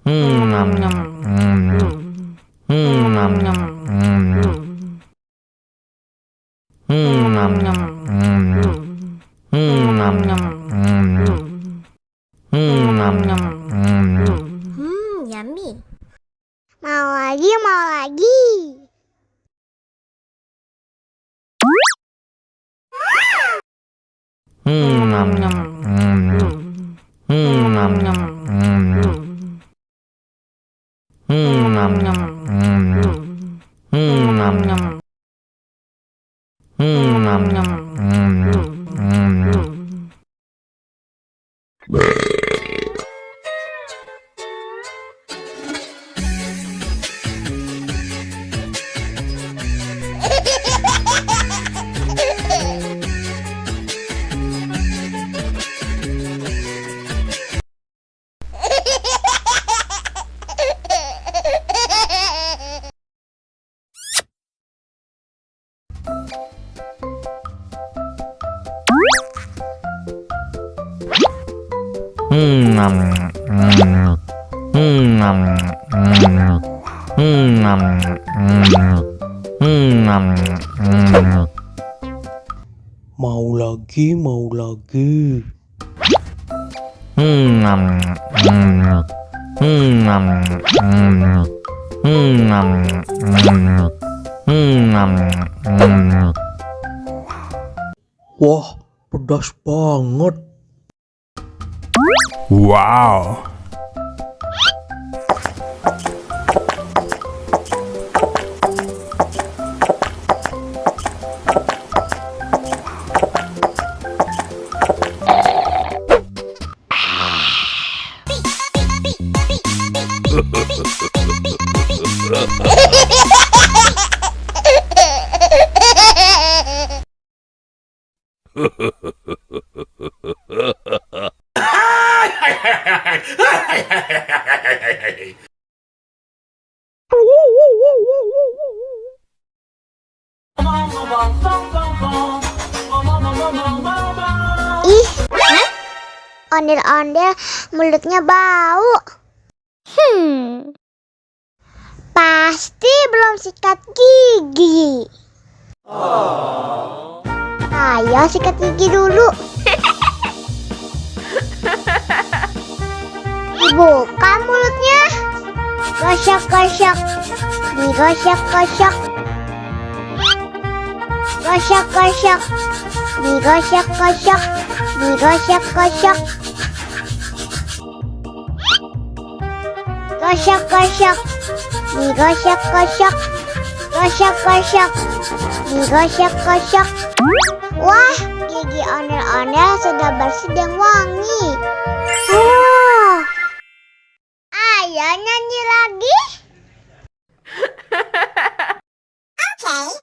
Nom nom. Nom nom. Nom nom. Nom nom. Nom nom. Yummy. Mau lagi, mau lagi. Nom nom. Nom nom. Nom nom. Nom nom. Nom nom. Nom Mau lagi, mau lagi. Wah, pedas banget. Wow. Ih, ondel-ondel mulutnya bau. Pasti belum sikat gigi. Ayo sikat gigi dulu. Dibuka mulutnya. Gosok-gosok. Digosok-gosok. Gosok-gosok. Digosok-gosok. Digosok-gosok. Gosok-gosok. Digosok-gosok. Gosok-gosok. Digosok-gosok. Wah, gigi ondel-ondel sudah bersih dan wangi. Ayo nyanyi lagi. Oke.